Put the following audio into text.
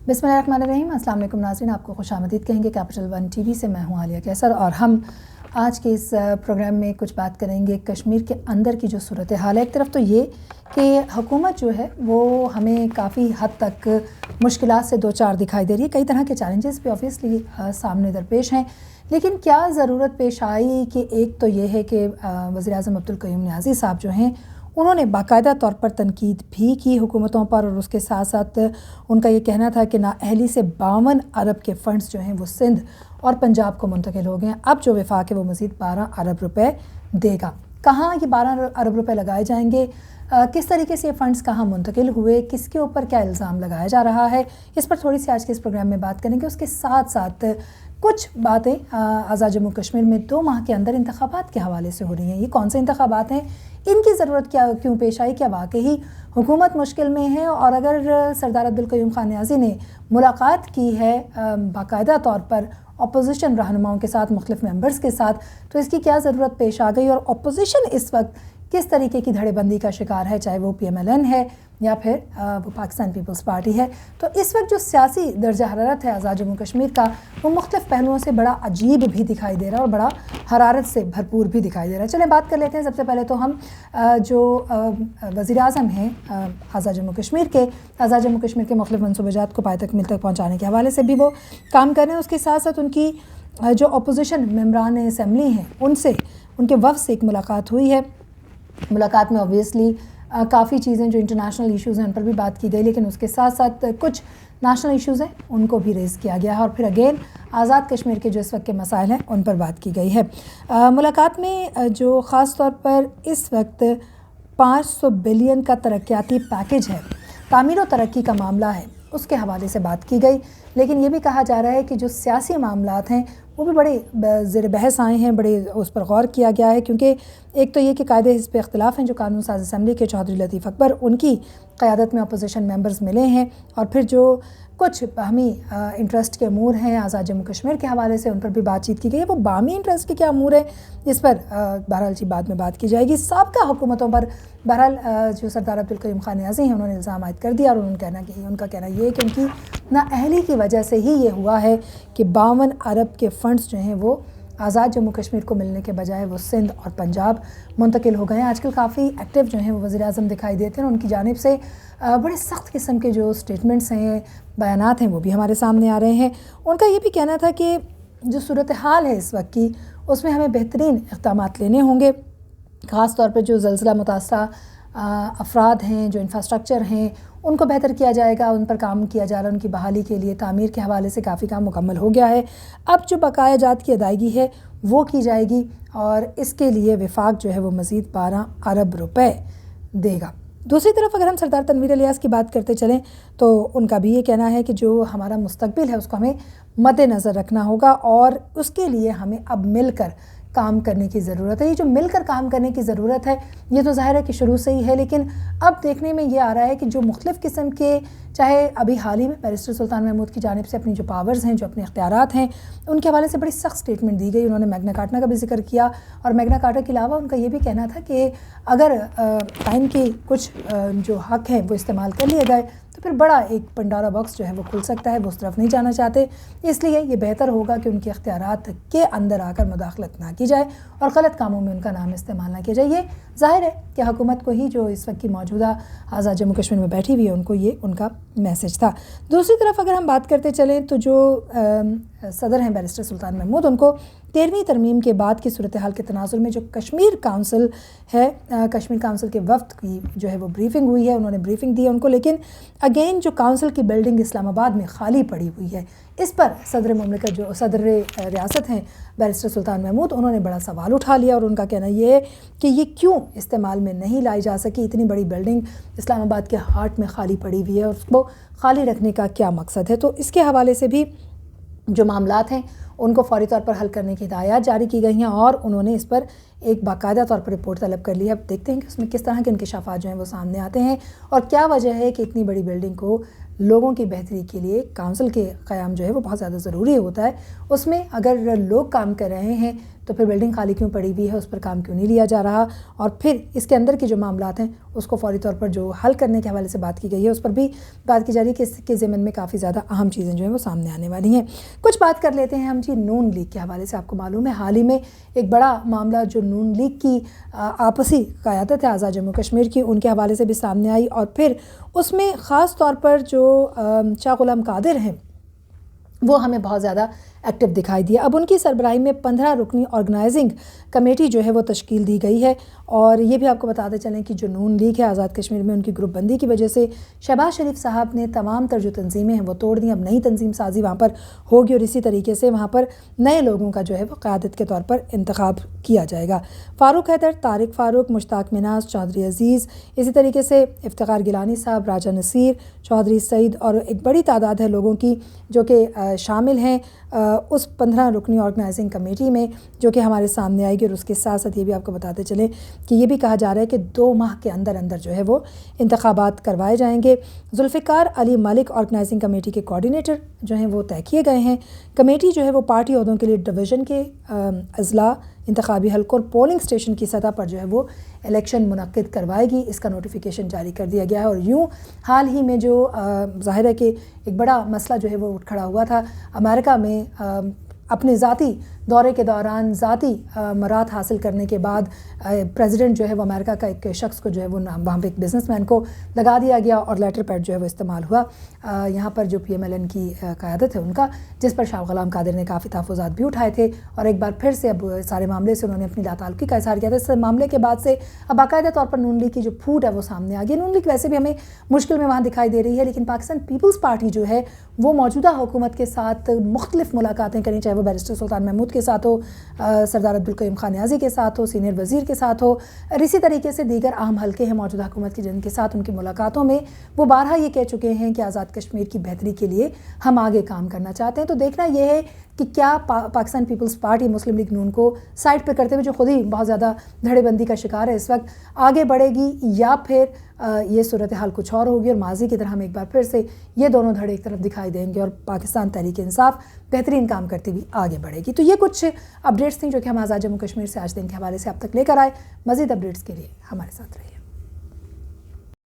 बिस्मिल्लाहिर्रहमानिर्रहीम। अस्सलाम वालेकुम नाज़रीन, आपको खुशामदीद कहेंगे कैपिटल वन टीवी से। मैं हूँ आलिया कैसर और हम आज के इस प्रोग्राम में कुछ बात करेंगे कश्मीर के अंदर की जो सूरत हाल है। एक तरफ तो ये कि हुकूमत जो है वो हमें काफ़ी हद तक मुश्किलात से दो चार दिखाई दे रही है, कई तरह के चैलेंजेस भी ऑब्वियसली सामने दरपेश हैं, लेकिन क्या ज़रूरत पेश आई कि एक तो ये है कि वज़ीर-ए-आज़म अब्दुल क़य्यूम नियाज़ी साहब जो हैं उन्होंने बाकायदा तौर पर तनकीद भी की हुकूमतों पर, और उसके साथ साथ उनका ये कहना था कि नाअहली से 52 अरब के फ़ंड्स जो हैं वो सिंध और पंजाब को मुंतकिल हो गए हैं। अब जो वफाक है वो मज़ीद 12 अरब रुपए देगा। कहाँ ये 12 अरब रुपए लगाए जाएंगे, किस तरीके से ये फ़ंड्स कहाँ मुंतकिल हुए, किसके ऊपर क्या इल्ज़ाम लगाया जा रहा है, इस पर थोड़ी सी आज के इस प्रोग्राम में बात करेंगे। उसके साथ साथ कुछ बातें आज़ाद जम्मू कश्मीर में 2 माह के अंदर इंतखाबात के हवाले से हो रही हैं। ये कौन से इंतखाबात हैं, इनकी ज़रूरत क्यों पेश आई, क्या वाकई हुकूमत मुश्किल में है, और अगर सरदार अब्दुल क़य्यूम खान नियाज़ी ने मुलाकात की है बाकायदा तौर पर अपोजिशन रहनुमाओं के साथ, मुख्तलिफ मेंबर्स के साथ, तो इसकी क्या ज़रूरत पेश आ गई, और अपोजिशन इस वक्त किस तरीके की धड़ेबंदी का शिकार है, चाहे वो PMLN है या फिर वो पाकिस्तान पीपल्स पार्टी है। तो इस वक्त जो सियासी दर्जा हरारत है आज़ाद जम्मू कश्मीर का, वो मुख्तलिफ पहलुओं से बड़ा अजीब भी दिखाई दे रहा है और बड़ा हरारत से भरपूर भी दिखाई दे रहा है। चलें बात कर लेते हैं। सबसे पहले तो हम जो वज़ीर-ए-आज़म हैं आज़ाद जम्मू कश्मीर के मुख्तलिफ मनसूबाजात को पाए तकमील तक पहुँचाने के हवाले से भी वो काम कर रहे हैं। उसके साथ साथ उनकी जो अपोजिशन मेंबरान असम्बली हैं उनसे, उनके वफ़द से एक मुलाकात हुई है। मुलाकात में ऑब्वियसली काफ़ी चीज़ें जो इंटरनेशनल इश्यूज़ हैं उन पर भी बात की गई, लेकिन उसके साथ साथ कुछ नेशनल इश्यूज़ हैं उनको भी रेज़ किया गया है, और फिर अगेन आज़ाद कश्मीर के जो इस वक्त के मसाइल हैं उन पर बात की गई है। मुलाकात में जो ख़ास तौर पर इस वक्त 500 बिलियन का तरक्याती पैकेज है, तामीर व तरक्की का मामला है, उसके हवाले से बात की गई। लेकिन ये भी कहा जा रहा है कि जो सियासी मामलात हैं वो भी बड़े ज़ेर बहस आए हैं, बड़े उस पर गौर किया गया है, क्योंकि एक तो ये कि कायदे हिज़्ब इख्तिलाफ़ हैं जो कानून साज़ असम्बली के चौधरी लतीफ़ अकबर, उनकी क़यादत में अपोजिशन मेंबर्स मिले हैं, और फिर जो कुछ बाहमी इंटरेस्ट के अमूर हैं आज़ाद जम्मू कश्मीर के हवाले से, उन पर भी बातचीत की गई है। वो बाहमी इंटरेस्ट के क्या अमूर है, इस पर बहरहाल जी बाद में बात की जाएगी। साबका हुकूमतों पर बहरहाल जो सरदार अब्दुल क़य्यूम खान नियाज़ी हैं उन्होंने इल्ज़ाम आयद कर दिया, और उनका कहना ये है कि उनकी नाअहली की वजह से ही ये हुआ है कि 52 अरब के फ़ंड्स जो हैं वो आज़ाद जम्मू कश्मीर को मिलने के बजाय वो सिंध और पंजाब मुंतकिल हो गए हैं। आजकल काफ़ी एक्टिव जो हैं वो वज़ीर-ए-आज़म दिखाई देते हैं, उनकी जानिब से बड़े सख्त किस्म के जो स्टेटमेंट्स हैं, बयानात हैं, वो भी हमारे सामने आ रहे हैं। उनका ये भी कहना था कि जो सूरत हाल है इस वक्त की, उसमें हमें बेहतरीन इक़दामात लेने होंगे, ख़ास तौर पर जो ज़लज़ला मुतासरा अफराद हैं, जो इंफ्रास्ट्रक्चर हैं, उनको बेहतर किया जाएगा, उन पर काम किया जा रहा है। उनकी बहाली के लिए तामीर के हवाले से काफ़ी काम मुकम्मल हो गया है। अब जो बकाया जात की अदायगी है वो की जाएगी, और इसके लिए वफाक जो है वो मज़ीद 12 अरब रुपए देगा। दूसरी तरफ अगर हम सरदार तनवीर इलियास की बात करते चलें तो उनका भी ये कहना है कि जो हमारा मुस्तकबिल है उसको हमें मद्देनज़र रखना होगा, और उसके लिए हमें अब मिलकर काम करने की ज़रूरत है। ये जो मिलकर काम करने की ज़रूरत है ये तो ज़ाहिर है कि शुरू से ही है, लेकिन अब देखने में ये आ रहा है कि जो मुख्तलिफ़ किस्म के, चाहे अभी हाल ही में बैरिस्टर सुल्तान महमूद की जानिब से अपनी जो पावर्स हैं, जो अपने इख्तियारात हैं, उनके हवाले से बड़ी सख्त स्टेटमेंट दी गई। उन्होंने मैग्ना कार्टा का भी जिक्र किया, और मैग्ना कार्टा के अलावा उनका ये भी कहना था कि अगर आइन की कुछ जो हक़ हैं वो इस्तेमाल कर लिए गए तो फिर बड़ा एक पंडोरा बॉक्स जो है वो खुल सकता है। वो उस तरफ नहीं जाना चाहते, इसलिए ये बेहतर होगा कि उनके इख्तियारात के अंदर आकर मुदाखलत ना की जाए और ग़लत कामों में उनका नाम इस्तेमाल ना किया जाए। ये ज़ाहिर है कि हुकूमत को ही, जो इस वक्त की मौजूदा आज़ाद जम्मू कश्मीर में बैठी हुई है, उनको ये उनका मैसेज था। दूसरी तरफ अगर हम बात करते चलें तो जो सदर हैं बैरिस्टर सुल्तान महमूद, उनको 13वीं तरमीम के बाद की सूरत हाल के तनाज़ुर में जो कश्मीर काउंसिल है, कश्मीर काउंसिल के वफ़द की जो है वो ब्रीफिंग हुई है, उन्होंने ब्रीफिंग दी है उनको, लेकिन अगेन जो काउंसिल की बिल्डिंग इस्लामाबाद में खाली पड़ी हुई है, इस पर सदर मुमलिकत जो सदर रियासत हैं बैरिस्टर सुल्तान महमूद, उन्होंने बड़ा सवाल उठा लिया, और उनका कहना ये है कि ये क्यों इस्तेमाल में नहीं लाई जा सकी। इतनी बड़ी बिल्डिंग इस्लामाबाद के हार्ट में खाली पड़ी हुई है, और उसको खाली रखने का क्या मकसद है। तो इसके हवाले से भी जो मामलात हैं उनको फ़ौरी तौर पर हल करने की हिदायत जारी की गई हैं, और उन्होंने इस पर एक बाकायदा तौर पर रिपोर्ट तलब कर ली है। अब देखते हैं कि उसमें किस तरह के इंकशाफात जो हैं वो सामने आते हैं, और क्या वजह है कि इतनी बड़ी बिल्डिंग को लोगों की बेहतरी के लिए काउंसिल के क़याम जो है वो बहुत ज़्यादा ज़रूरी होता है। उसमें अगर लोग काम कर रहे हैं تو پھر بلڈنگ خالی کیوں پڑی ہوئی ہے، اس پر کام کیوں نہیں لیا جا رہا، اور پھر اس کے اندر کی جو معاملات ہیں اس کو فوری طور پر جو حل کرنے کے حوالے سے بات کی گئی ہے اس پر بھی بات کی جا رہی ہے کہ اس کے ضمن میں کافی زیادہ اہم چیزیں جو ہیں وہ سامنے آنے والی ہیں۔ کچھ بات کر لیتے ہیں ہم جی نون لیگ کے حوالے سے۔ آپ کو معلوم ہے حال ہی میں ایک بڑا معاملہ جو نون لیگ کی آپسی قیادت ہے آزاد جموں کشمیر کی، ان کے حوالے سے بھی سامنے آئی، اور پھر اس میں خاص طور پر جو شاہ غلام قادر ہیں وہ ہمیں بہت زیادہ ایکٹیو دکھائی دیا۔ اب ان کی سربراہی میں 15 رکنی آرگنائزنگ کمیٹی جو ہے وہ تشکیل دی گئی ہے، اور یہ بھی آپ کو بتاتے چلیں کہ جو نون لیگ ہے آزاد کشمیر میں، ان کی گروپ بندی کی وجہ سے شہباز شریف صاحب نے تمام تر جو تنظیمیں ہیں وہ توڑ دیں۔ اب نئی تنظیم سازی وہاں پر ہوگی، اور اسی طریقے سے وہاں پر نئے لوگوں کا جو ہے وہ قیادت کے طور پر انتخاب کیا جائے گا۔ فاروق حیدر، طارق فاروق، مشتاق مناز، چودھری عزیز، اسی طریقے سے افتخار گیلانی صاحب، راجہ نصیر، چودھری سعید، اور ایک بڑی تعداد ہے لوگوں کی جو کہ شامل ہیں اس 15 رکنی آرگنائزنگ کمیٹی میں، جو کہ ہمارے سامنے آئے گی۔ اور اس کے ساتھ ساتھ یہ بھی آپ کو بتاتے چلیں کہ یہ بھی کہا جا رہا ہے کہ 2 ماہ کے اندر اندر جو ہے وہ انتخابات کروائے جائیں گے۔ ذوالفقار علی ملک آرگنائزنگ کمیٹی کے کوارڈینیٹر جو ہیں وہ طے کیے گئے ہیں۔ کمیٹی جو ہے وہ پارٹی عہدوں کے لیے ڈویژن کے اضلاع، انتخابی حلقوں اور پولنگ اسٹیشن کی سطح پر جو ہے وہ الیکشن منعقد کروائے گی۔ اس کا نوٹیفیکیشن جاری کر دیا گیا ہے۔ اور یوں حال ہی میں جو ظاہر ہے کہ ایک بڑا مسئلہ جو ہے وہ اٹھ کھڑا ہوا تھا امریکہ میں، اپنے ذاتی دورے کے دوران ذاتی مراد حاصل کرنے کے بعد پریزیڈنٹ جو ہے وہ امریکہ کا ایک شخص کو جو ہے وہ وہاں پہ ایک بزنس مین کو لگا دیا گیا، اور لیٹر پیڈ جو ہے وہ استعمال ہوا یہاں پر جو پی ایم ایل این کی قیادت ہے ان کا، جس پر شاہ غلام قادر نے کافی تحفظات بھی اٹھائے تھے، اور ایک بار پھر سے اب سارے معاملے سے انہوں نے اپنی لاتعلقی کا اظہار کیا تھا۔ اس معاملے کے بعد سے اب باقاعدہ طور پر نون لیگ کی جو پھوٹ ہے وہ سامنے آ گئی۔ نون لیگ ویسے بھی ہمیں مشکل میں وہاں دکھائی دے رہی ہے، لیکن پاکستان پیپلز پارٹی جو ہے وہ موجودہ حکومت کے ساتھ مختلف ملاقاتیں کریں، چاہے وہ بیرسٹر سلطان محمود کے ساتھ ہو، سردار عبدالقیوم خان نیازی کے ساتھ ہو، سینئر وزیر کے ساتھ ہو، اور اسی طریقے سے دیگر اہم حلقے ہیں موجودہ حکومت کے جن کے ساتھ ان کی ملاقاتوں میں وہ بارہا یہ کہہ چکے ہیں کہ آزاد کشمیر کی بہتری کے لیے ہم آگے کام کرنا چاہتے ہیں۔ تو دیکھنا یہ ہے کہ کیا پاکستان پیپلز پارٹی مسلم لیگ نون کو سائڈ پہ کرتے ہوئے جو خود ہی بہت زیادہ دھڑے بندی کا شکار ہے اس وقت، آگے بڑھے گی، یا پھر یہ صورتحال کچھ اور ہوگی، اور ماضی کی طرح ہم ایک بار پھر سے یہ دونوں دھڑے ایک طرف دکھائی دیں گے اور پاکستان تحریک انصاف بہترین کام کرتی ہوئی آگے بڑھے گی۔ تو یہ کچھ اپڈیٹس تھیں جو کہ ہم آزاد جموں کشمیر سے آج دن کے حوالے سے اب تک لے کر آئے۔ مزید اپڈیٹس کے لیے ہمارے ساتھ رہیے۔